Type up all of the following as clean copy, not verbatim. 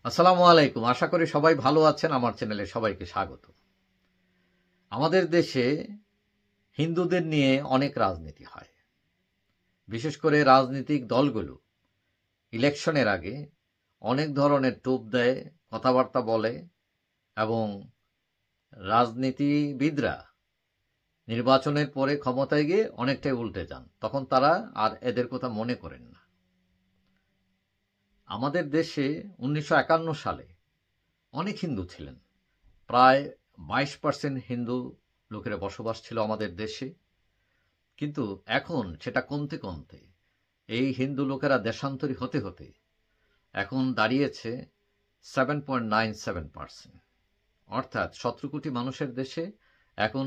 আসসালামু আলাইকুম। আশা করি সবাই ভালো আছেন। আমার চ্যানেলে সবাইকে স্বাগত। আমাদের দেশে হিন্দুদের নিয়ে অনেক রাজনীতি হয়। বিশেষ করে রাজনৈতিক দলগুলো ইলেকশনের আগে অনেক ধরনের টোপ দেয়, কথাবার্তা বলে এবং রাজনীতিবিদরা নির্বাচনের পরে ক্ষমতায় গিয়ে অনেকটাই উল্টে যান। তখন তারা আর এদের কথা মনে করেন না। আমাদের দেশে ১৯৫১ সালে অনেক হিন্দু ছিলেন। প্রায় ২২% হিন্দু লোকেরা বসবাস ছিল আমাদের দেশে। কিন্তু এখন সেটা কমতে কমতে এই হিন্দু লোকেরা দেশান্তরী হতে হতে এখন দাঁড়িয়েছে 7.97%। অর্থাৎ ১৭ কোটি মানুষের দেশে এখন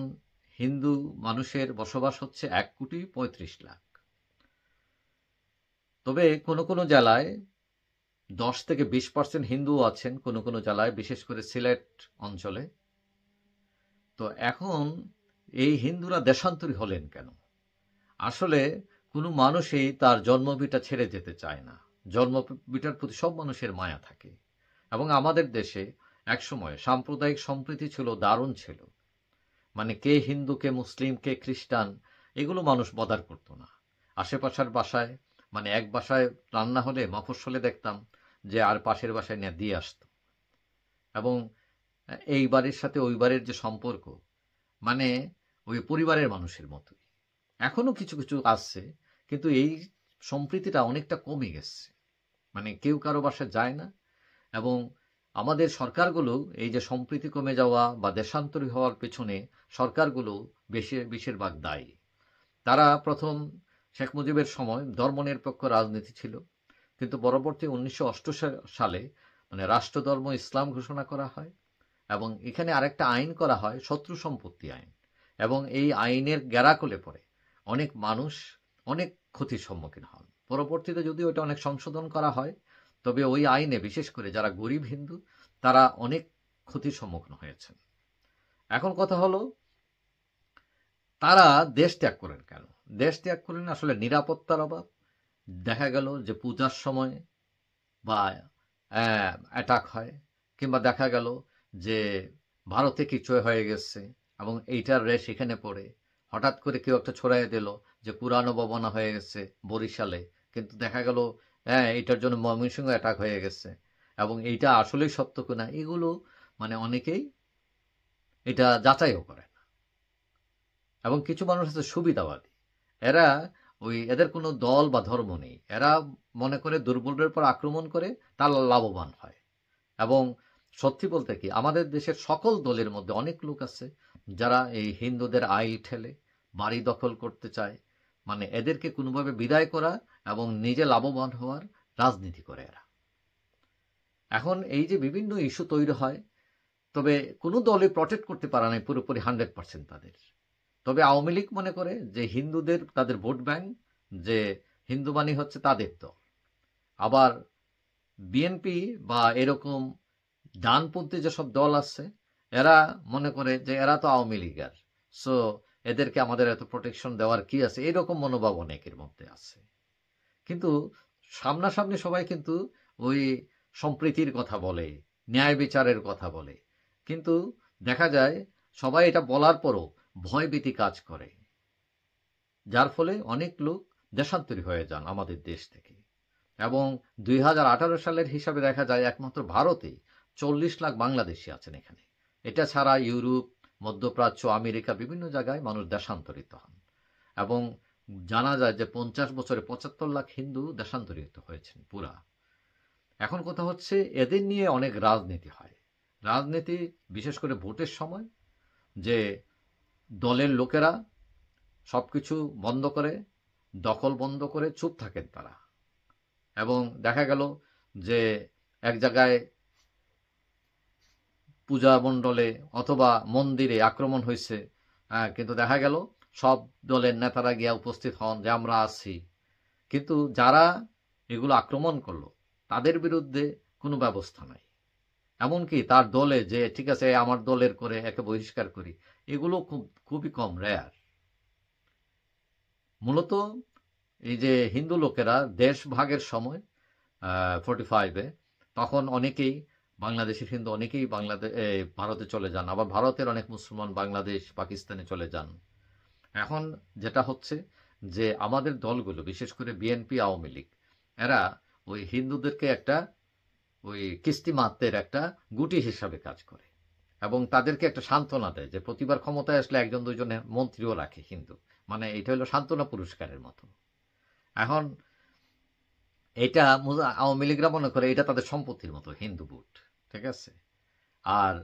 হিন্দু মানুষের বসবাস হচ্ছে ১,৩৫,০০,০০০। তবে কোনো কোনো জেলায় ১০ থেকে ২০% হিন্দুও আছেন, কোনো কোনো জেলায়, বিশেষ করে সিলেট অঞ্চলে। তো এখন এই হিন্দুরা দেশান্তরী হলেন কেন? আসলে কোনো মানুষই তার জন্মভিটা ছেড়ে যেতে চায় না। জন্মভিটার প্রতি সব মানুষের মায়া থাকে। এবং আমাদের দেশে একসময় সাম্প্রদায়িক সম্প্রীতি ছিল, দারুণ ছিল। মানে কে হিন্দু, কে মুসলিম, কে খ্রিস্টান, এগুলো মানুষ বদার করত না। আশেপাশের বাসায়, মানে এক বাসায় রান্না হলে, মফস্বলে দেখতাম যে আর পাশের বাসায় নিয়ে দিয়ে আসত। এবং এই বাড়ির সাথে ওই বাড়ির যে সম্পর্ক, মানে ওই পরিবারের মানুষের মতোই। এখনো কিছু কিছু আছে, কিন্তু এই সম্প্রীতিটা অনেকটা কমে গেছে। মানে কেউ কারো বাসায় যায় না। এবং আমাদের সরকারগুলো এই যে সম্প্রীতি কমে যাওয়া বা দেশান্তরী হওয়ার পেছনে সরকারগুলো বেশিরভাগ দায়ী। তারা প্রথম শেখ মুজিবের সময় ধর্মনিরপেক্ষ রাজনীতি ছিল, কিন্তু পরবর্তী ১৯৮৮ সালে মানে রাষ্ট্রধর্ম ইসলাম ঘোষণা করা হয়। এবং এখানে আরেকটা আইন করা হয়, শত্রু সম্পত্তি আইন। এবং এই আইনের গ্যারাকলে পড়ে অনেক মানুষ অনেক ক্ষতির সম্মুখীন হন। পরবর্তীতে যদিও এটা অনেক সংশোধন করা হয়, তবে ওই আইনে বিশেষ করে যারা গরিব হিন্দু তারা অনেক ক্ষতির সম্মুখীন হয়েছেন। এখন কথা হলো, তারা দেশ ত্যাগ করেন কেন? দেশ ত্যাগ করেন আসলে নিরাপত্তার অভাব। দেখা গেল যে পূজার সময় বা অ্যাটাক হয়, কিংবা দেখা গেল যে ভারতে কিছু হয়ে গেছে এবং এইটার রেশ এখানে পড়ে। হঠাৎ করে কেউ একটা ছড়াই দিল যে পুরানো ভবনা হয়ে গেছে বরিশালে, কিন্তু দেখা গেল এইটার জন্য ময়মনসিংহ অ্যাটাক হয়ে গেছে এবং এইটা আসলেই সত্য কিনা এগুলো মানে অনেকেই এটা যাচাইও করে না। এবং কিছু মানুষ আছে সুবিধাবাদী, এরা এদের কোনো দল বা ধর্ম নেই, এরা মনে করে দুর্বলের পর আক্রমণ করে তার লাভবান হয়। এবং সত্যি বলতে কি, আমাদের দেশের সকল দলের মধ্যে অনেক লোক আছে যারা এই হিন্দুদের আইল ঠেলে বাড়ি দখল করতে চায়। মানে এদেরকে কোনোভাবে বিদায় করা এবং নিজে লাভবান হওয়ার রাজনীতি করে এরা। এখন এই যে বিভিন্ন ইস্যু তৈরি হয়, তবে কোনো দলে প্রটেক্ট করতে পারে না পুরোপুরি 100% তাদের। তবে আওয়ামী লীগ মনে করে যে হিন্দুদের তাদের ভোট ব্যাংক, যে হিন্দু মানে হচ্ছে তাদের দল। আবার বিএনপি বা এরকম ডানপন্থী যেসব দল আছে, এরা মনে করে যে এরা তো আওয়ামী লীগের, সো এদেরকে আমাদের এত প্রোটেকশন দেওয়ার কি আছে, এরকম মনোভাব অনেকের মধ্যে আছে। কিন্তু সামনাসামনি সবাই কিন্তু ওই সম্প্রীতির কথা বলে, ন্যায় বিচারের কথা বলে, কিন্তু দেখা যায় সবাই এটা বলার পরও ভয়ভীতি কাজ করে, যার ফলে অনেক লোক দেশান্তরী হয়ে যান আমাদের দেশ থেকে। এবং ২০১৮ সালের হিসাবে দেখা যায় একমাত্র ভারতে ৪০ লাখ বাংলাদেশি আছেন এখানে। এটা ছাড়া ইউরোপ, মধ্যপ্রাচ্য, আমেরিকা বিভিন্ন জায়গায় মানুষ দেশান্তরিত হন। এবং জানা যায় যে ৫০ বছরে ৭৫ লাখ হিন্দু দেশান্তরিত হয়েছেন পুরা। এখন কথা হচ্ছে, এদের নিয়ে অনেক রাজনীতি হয়। রাজনীতি বিশেষ করে ভোটের সময়, যে দলের লোকেরা সবকিছু বন্ধ করে, দখল বন্ধ করে চুপ থাকেন তারা। এবং দেখা গেল যে এক জায়গায় পূজা মণ্ডলে অথবা মন্দিরে আক্রমণ হয়েছে, কিন্তু দেখা গেল সব দলের নেতারা গিয়া উপস্থিত হন যে আমরা আছি। কিন্তু যারা এগুলো আক্রমণ করলো তাদের বিরুদ্ধে কোনো ব্যবস্থা নাই। এমনকি তার দলে যে ঠিক আছে আমার দলের করে একে বহিষ্কার করি, এগুলো খুবই কম, রেয়ার। মূলত এই যে হিন্দু লোকেরা দেশ ভাগের সময় 45-এ তখন অনেকেই বাংলাদেশের হিন্দু অনেকেই ভারতে চলে যান, আবার ভারতের অনেক মুসলমান বাংলাদেশ পাকিস্তানে চলে যান। এখন যেটা হচ্ছে যে আমাদের দলগুলো বিশেষ করে বিএনপি আওয়ামী লীগ এরা ওই হিন্দুদেরকে একটা ওই কিস্তিমাতের একটা গুটি হিসাবে কাজ করে এবং তাদেরকে একটা সান্ত্বনা দেয় যে প্রতিবার ক্ষমতায় আসলে একজন দুইজন মন্ত্রীও রাখে হিন্দু, মানে এটা হলো সান্ত্বনা পুরস্কারের মতো। এখন এটা আওয়ামী লীগরা মনে করে এটা তাদের সম্পত্তির মতো হিন্দু ভোট, ঠিক আছে। আর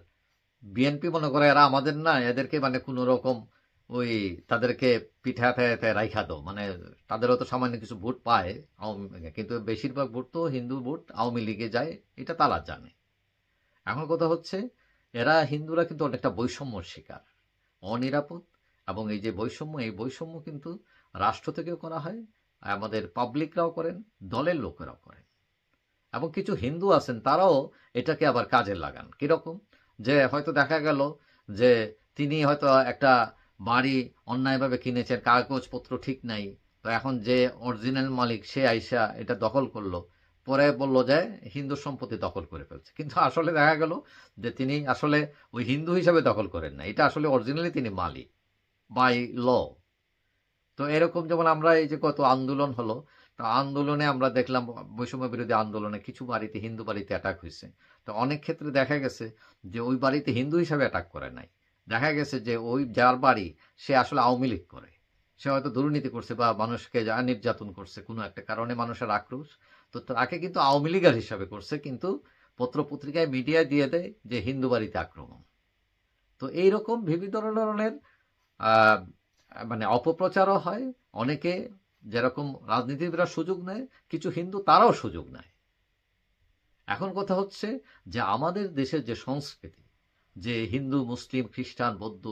বিএনপি মনে করে এরা আমাদের না, এদেরকে মানে কোনো রকম ওই তাদেরকে পিঠে হাতে রাইখা দাও, মানে তাদেরও তো সামান্য কিছু ভোট পায় কিন্তু বেশিরভাগ ভোট তো হিন্দু ভোট আওয়ামী লীগে যায়, এটা তারা জানে। এখন কথা হচ্ছে এরা হিন্দুরা কিন্তু অনেকটা বৈষম্যর শিকার, অনিরাপদ, এবং এই যে এই বৈষম্য কিন্তু রাষ্ট্র থেকেও করা হয়, আমাদের পাবলিকরাও করেন, দলের লোকেরাও করেন, এবং কিছু হিন্দু আছেন তারাও এটাকে আবার কাজে লাগান। কিরকম, যে হয়তো দেখা গেল যে তিনি হয়তো একটা বাড়ি অন্যায়ভাবে কিনেছেন, কাগজপত্র ঠিক নাই, তো এখন যে অরিজিনাল মালিক সে আইসা এটা দখল করলো, পরে বললো যে হিন্দু সম্পত্তি দখল করে ফেলছে, কিন্তু আসলে দেখা গেল যে তিনি আসলে ওই হিন্দু হিসাবে দখল করেন না, এটা আসলে অরিজিনালি তিনি মালিক বাই ল। তো এরকম যেমন আমরা এই যে কত আন্দোলন হলো, তো আন্দোলনে আমরা দেখলাম বৈষম্য বিরোধী আন্দোলনে কিছু বাড়িতে হিন্দু বাড়িতে অ্যাটাক হয়েছে। তো অনেক ক্ষেত্রে দেখা গেছে যে ওই বাড়িতে হিন্দু হিসাবে অ্যাটাক করে নাই, দেখা গেছে যে ওই যার বাড়ি সে আসলে আওয়ামী লীগ করে, সে হয়তো দুর্নীতি করছে বা মানুষকে নির্যাতন করছে, কোনো একটা কারণে মানুষের আক্রোশ, তো তাকে কিন্তু আওয়ামী লীগার হিসাবে করছে, কিন্তু পত্রপত্রিকায় মিডিয়ায় দিয়ে দেয় যে হিন্দু বাড়িতে আক্রমণ। তো এইরকম বিভিন্ন ধরনের মানে অপপ্রচারও হয়, অনেকে যেরকম রাজনীতিবিদরা সুযোগ নেয়, কিছু হিন্দু তারাও সুযোগ নেয়। এখন কথা হচ্ছে যে আমাদের দেশের যে সংস্কৃতি, যে হিন্দু মুসলিম খ্রিস্টান বৌদ্ধ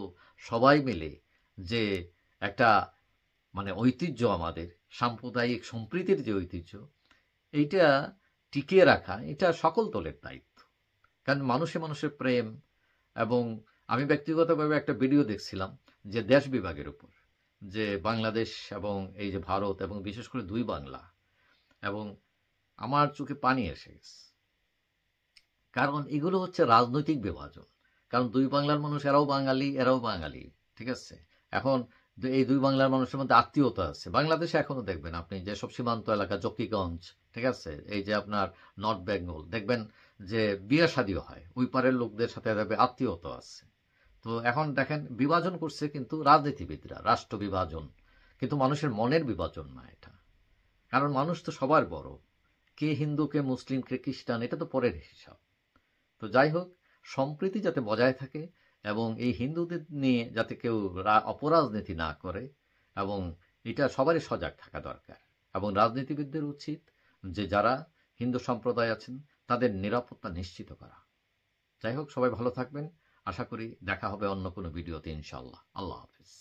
সবাই মিলে যে একটা মানে ঐতিহ্য, আমাদের সাম্প্রদায়িক সম্প্রীতির যে ঐতিহ্য, এইটা টিকিয়ে রাখা এটা সকল দলের দায়িত্ব। কারণ মানুষের প্রেম, এবং আমি ব্যক্তিগতভাবে একটা ভিডিও দেখছিলাম যে দেশ বিভাগের উপর, যে বাংলাদেশ এবং এই যে ভারত এবং বিশেষ করে দুই বাংলা, এবং আমার চোখে পানি এসে গেছে, কারণ এগুলো হচ্ছে রাজনৈতিক বিভাজন। কারণ দুই বাংলার মানুষ এরাও বাঙালি এরাও বাঙালি, ঠিক আছে। এখন এই দুই বাংলার মানুষের মধ্যে আত্মীয়তা আছে। বাংলাদেশে এখনো দেখবেন আপনি যেসব সীমান্ত এলাকা, জকিগঞ্জ, ঠিক আছে, এই যে আপনার নর্থ বেঙ্গল, দেখবেন যে বিয়ে শাদীও হয়, ওই পারের লোকদের সাথে দেখবে আত্মীয়তা আছে। তো এখন দেখেন বিভাজন করছে কিন্তু রাজনীতিবিদরা, রাষ্ট্র বিভাজন, কিন্তু মানুষের মনের বিভাজন না এটা। কারণ মানুষ তো সবার বড়, কে হিন্দু কে মুসলিম কে খ্রিস্টান এটা তো পরের হিসাব। তো যাই হোক, সম্প্রীতি যাতে বজায় থাকে এবং এই হিন্দুদের নিয়ে যাতে কেউ অপরাজনীতি না করে, এবং এটা সবারই সজাগ থাকা দরকার, এবং রাজনীতিবিদদের উচিত যে যারা হিন্দু সম্প্রদায় আছেন তাদের নিরাপত্তা নিশ্চিত করা। যাই হোক, সবাই ভালো থাকবেন, আশা করি দেখা হবে অন্য কোনো ভিডিওতে ইনশাআল্লাহ। আল্লাহ হাফিজ।